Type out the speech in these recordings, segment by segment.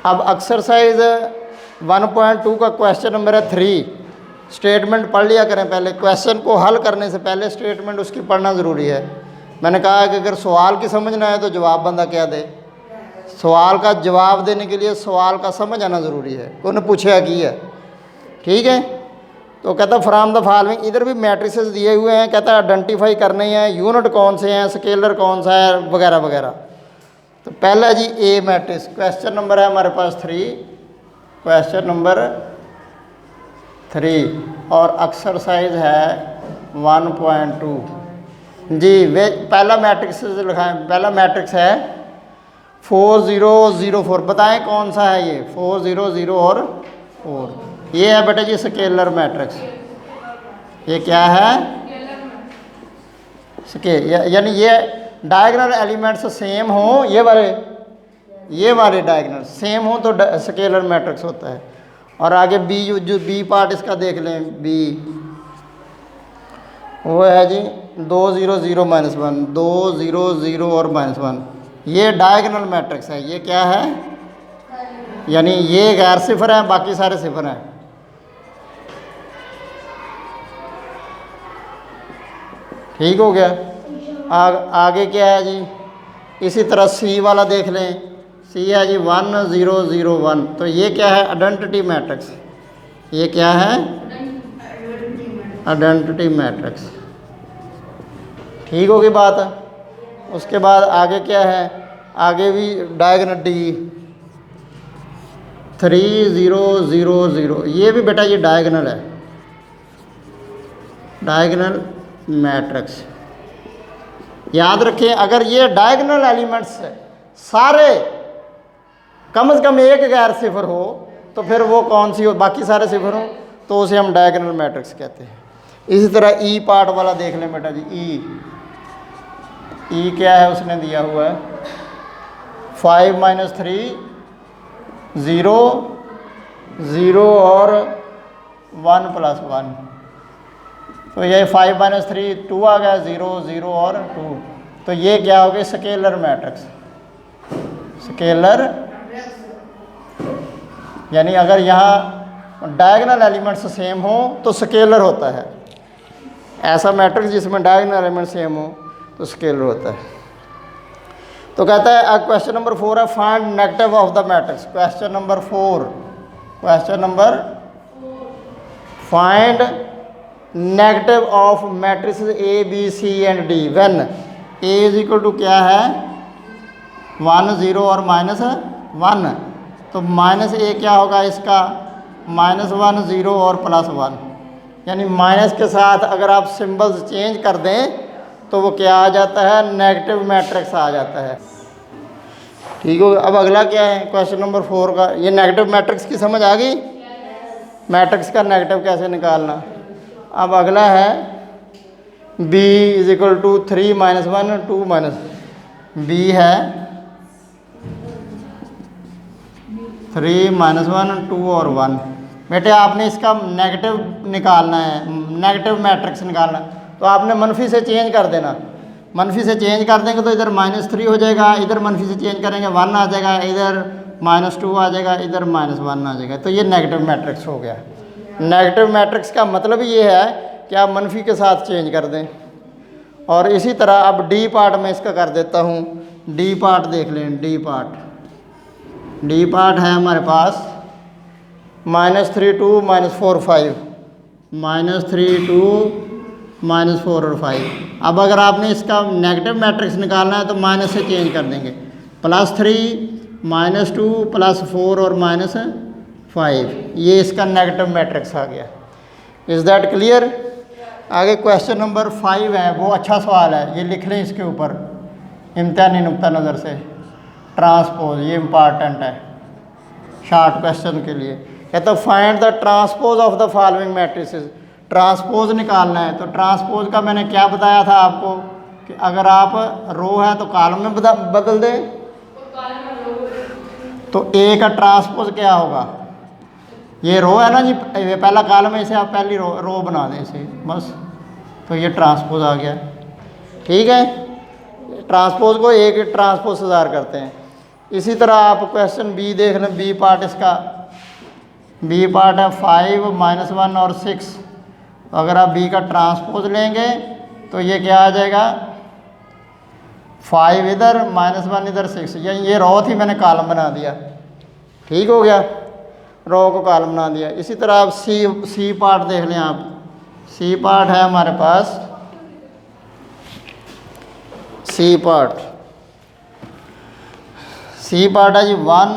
अब एक्सरसाइज 1.2 का question number है 3। स्टेटमेंट पढ़ लिया करें पहले, क्वेश्चन को हल करने से पहले स्टेटमेंट उसकी पढ़ना ज़रूरी है। मैंने कहा कि अगर सवाल की समझ ना आए तो जवाब बंदा क्या दे। सवाल का जवाब देने के लिए सवाल का समझ आना ज़रूरी है। कौन पूछा की है, ठीक है। तो कहता फ्राम द फॉलोइंग, इधर भी मैट्रिसेस दिए हुए हैं, कहता आइडेंटिफाई करने हैं यूनिट कौन से हैं, स्केलर कौन सा है, वगैरह वगैरह। तो पहला जी ए मैट्रिक्स, क्वेश्चन नंबर है हमारे पास 3, क्वेश्चन नंबर 3 और एक्सरसाइज है 1.2 जी। वे पहला मैट्रिक्स लिखा है, पहला मैट्रिक्स है 4 0 0 4। बताएं कौन सा है ये 4 0 0 और 4। ये है बेटा जी स्केलर मैट्रिक्स। ये क्या है यानी ये डायगोनल एलिमेंट्स सेम हो, ये वाले डायगोनल सेम हो तो स्केलर मैट्रिक्स होता है। और आगे बी, जो बी पार्ट इसका देख लें, बी वो है जी 2 0 0 -1, 2 0 0 और -1। ये डायगोनल मैट्रिक्स है। ये क्या है, यानी ये गैर सिफर है, बाकी सारे सिफर हैं। ठीक हो गया। आगे क्या है जी, इसी तरह सी वाला देख लें। सी है जी 1 0 0 1। तो ये क्या है, आइडेंटिटी मैट्रिक्स। ये क्या है, आइडेंटिटी मैट्रिक्स। ठीक होगी बात। उसके बाद आगे क्या है, आगे भी डायगोनल डी 3 0 0 0। ये भी बेटा ये डायगोनल है, डायगोनल मैट्रिक्स। याद रखें अगर ये डायगोनल एलिमेंट्स सारे कम से कम एक गैर सिफर हो तो फिर वो कौन सी हो, बाकी सारे सिफर हो तो उसे हम डायगोनल मैट्रिक्स कहते हैं। इसी तरह ई पार्ट वाला देख लें बेटा जी। ई क्या है, उसने दिया हुआ है 5 -3 0 0 और 1 + 1। तो ये 5 -3 2 आ गया, 0 0 और 2। तो ये क्या हो गया, स्केलर मैट्रिक्स। स्केलर यानी अगर यहाँ डायगोनल एलिमेंट्स सेम हो तो स्केलर होता है। ऐसा मैट्रिक्स जिसमें डायगोनल एलिमेंट सेम हो तो स्केलर होता है। तो कहता है क्वेश्चन नंबर 4 है find negative of the matrix. Question number 4, question number find negative of matrices A B C and D when A = क्या है 1 0 और -1। तो -a क्या होगा इसका, -1 0 और +1। यानी माइनस के साथ अगर आप सिंबल्स चेंज कर दें तो वो क्या आ जाता है, नेगेटिव मैट्रिक्स आ जाता है। ठीक हो। अब अगला क्या है, क्वेश्चन नंबर 4 का, ये नेगेटिव मैट्रिक्स की समझ आ गई। मैट्रिक्स का नेगेटिव कैसे निकालना। अब अगला है b = 3 -1 2 b है 3 -1 2 और 1। बेटे आपने इसका नेगेटिव निकालना है, नेगेटिव मैट्रिक्स निकालना है तो आपने मनफी से चेंज कर देना। मनफी से चेंज कर देंगे तो इधर -3 हो जाएगा, इधर मनफी से चेंज करेंगे 1 आ जाएगा, इधर -2 आ जाएगा, इधर -1 आ जाएगा। तो ये नेगेटिव मैट्रिक्स हो गया। नेगेटिव मैट्रिक्स का मतलब ये है कि आप मनफी के साथ चेंज कर दें। और इसी तरह अब डी पार्ट में इसका कर देता हूँ। डी पार्ट देख लें। डी पार्ट है हमारे पास -3 2 -4 5, -3 2 -4 और 5। अब अगर आपने इसका नेगेटिव मैट्रिक्स निकालना है तो माइनस से चेंज कर देंगे, +3 -2 +4 और -5। ये इसका नेगेटिव मैट्रिक्स आ गया। Is that clear. आगे क्वेश्चन नंबर 5 है, वो अच्छा सवाल है, ये लिख लें इसके ऊपर इम्तिहानी नुक्ता नज़र से। ट्रांसपोज, ये इम्पॉर्टेंट है शॉर्ट क्वेश्चन के लिए। कहता find the transpose of the following matrices. Transpose निकालना है। तो ट्रांसपोज का मैंने क्या बताया था आपको कि अगर आप रो है तो कॉलम में बदल दें। तो ए का ट्रांसपोज क्या होगा, ये रो है ना जी, ये पहला कॉलम है, इसे आप पहली रो बना दें इसे बस। तो ये ट्रांसपोज आ गया। ठीक है, ट्रांसपोज को एक ट्रांसपोज से ज़ाहिर करते हैं। इसी तरह आप क्वेश्चन बी देख लें, बी पार्ट इसका, बी पार्ट है 5 -1 और 6। अगर आप बी का ट्रांसपोज लेंगे तो ये क्या आ जाएगा, 5 इधर -1 इधर 6, ये रो थी मैंने कॉलम बना दिया, ठीक हो गया, रो को कॉलम बना दिया। इसी तरह आप सी पार्ट देख लें आप, सी पार्ट है हमारे पास, सी पार्ट है जी 1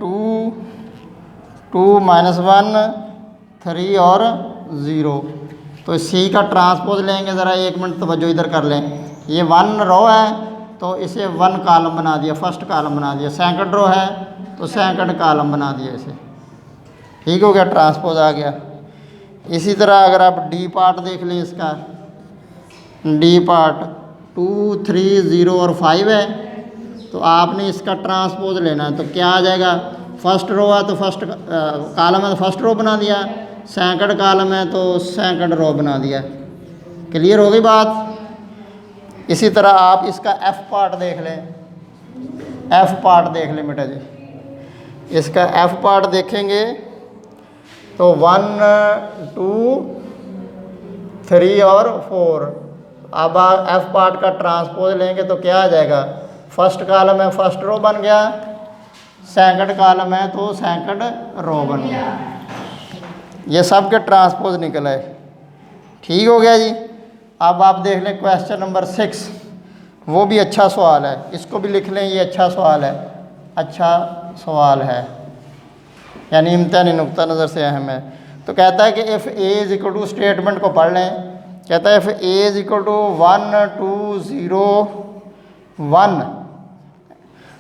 2 2 -1 3 और 0। तो सी का ट्रांसपोज लेंगे, ज़रा 1 मिनट तवज्जो इधर कर लें। ये 1 रो है तो इसे 1 कॉलम बना दिया, फर्स्ट कॉलम बना दिया। सेकंड रो है तो सेकंड कॉलम बना दिया इसे, ठीक हो गया, ट्रांसपोज आ गया। इसी तरह अगर आप डी पार्ट देख लें इसका, डी पार्ट 2 3 0 और 5 है, तो आपने इसका ट्रांसपोज लेना है। तो क्या आ जाएगा, फर्स्ट रो है तो फर्स्ट कॉलम है तो फर्स्ट रो बना दिया, सेकंड कॉलम है तो सेकंड रो बना दिया। क्लियर हो गई बात। इसी तरह आप इसका एफ पार्ट देख लें, एफ पार्ट देख लें बेटा जी, इसका एफ पार्ट देखेंगे तो 1 2 3 और 4। अब आप एफ पार्ट का ट्रांसपोज लेंगे तो क्या आ जाएगा, फर्स्ट कॉलम है फर्स्ट रो बन गया, सेकंड कॉलम है तो सेकंड रो बन गया। ये सब के ट्रांसपोज निकल आए, ठीक हो गया जी। अब आप देख लें क्वेश्चन नंबर 6, वो भी अच्छा सवाल है, इसको भी लिख लें, ये अच्छा सवाल है, अच्छा सवाल है, यानी इम्तिहानी नुक्ता नज़र से अहम है। तो कहता है कि if A is equal to, statement को पढ़ लें, कहता है if A is equal to 1 2 0 1,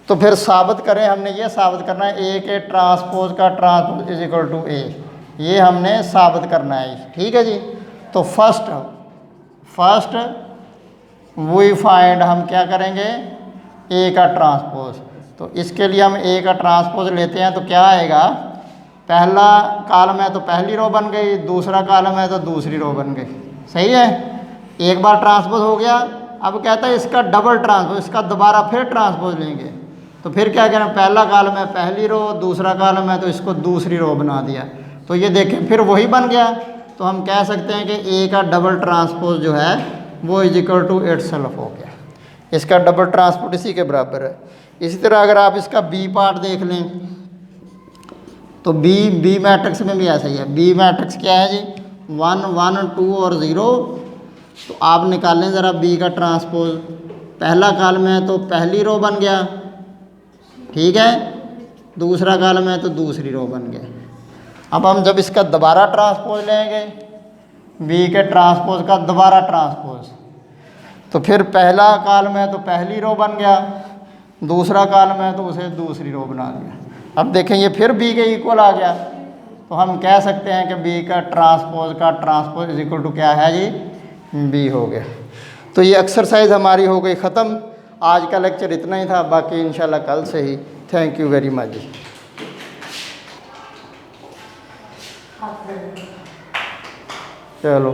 तो फिर साबित करें, हमने ये साबित करना है ए के ट्रांसपोज का ट्रांसपोज इज इक्वल टू ए, ये हमने साबित करना है, ठीक है जी। तो फर्स्ट वी फाइंड, हम क्या करेंगे, ए का ट्रांसपोज। तो इसके लिए हम ए का ट्रांसपोज लेते हैं, तो क्या आएगा, पहला कॉलम है तो पहली रो बन गई, दूसरा कॉलम है तो दूसरी रो बन गई, सही है। एक बार ट्रांसपोज हो गया, अब कहता है इसका डबल ट्रांसपोज, इसका दोबारा फिर ट्रांसपोज लेंगे। तो फिर क्या करें, पहला कॉलम है पहली रो, दूसरा कॉलम है तो इसको दूसरी रो बना दिया, तो ये देखें फिर वही बन गया। तो हम कह सकते हैं कि ए का डबल ट्रांसपोज जो है वो इज इक्वल टू इटसेल्फ हो गया, इसका डबल ट्रांसपोज इसी के बराबर है। इसी तरह अगर आप इसका बी पार्ट देख लें, तो बी मैट्रिक्स में भी ऐसा ही है। बी मैट्रिक्स क्या है जी, 1 1 2 और 0। तो आप निकालें ज़रा बी का ट्रांसपोज, पहला कॉलम है तो पहली रो बन गया, ठीक है, दूसरा कॉलम है तो दूसरी रो बन गया। अब हम जब इसका दोबारा ट्रांसपोज लेंगे, बी के ट्रांसपोज का दोबारा ट्रांसपोज, तो फिर पहला कॉलम है तो पहली रो बन गया, दूसरा कॉलम है तो उसे दूसरी रो बना दिया। अब देखें ये फिर बी के इक्वल आ गया, तो हम कह सकते हैं कि बी का ट्रांसपोज इज इक्वल टू क्या है जी, बी हो गया। तो ये एक्सरसाइज हमारी हो गई ख़त्म। आज का लेक्चर इतना ही था, बाकी इंशाल्लाह कल से ही। थैंक यू वेरी मच जी। चलो।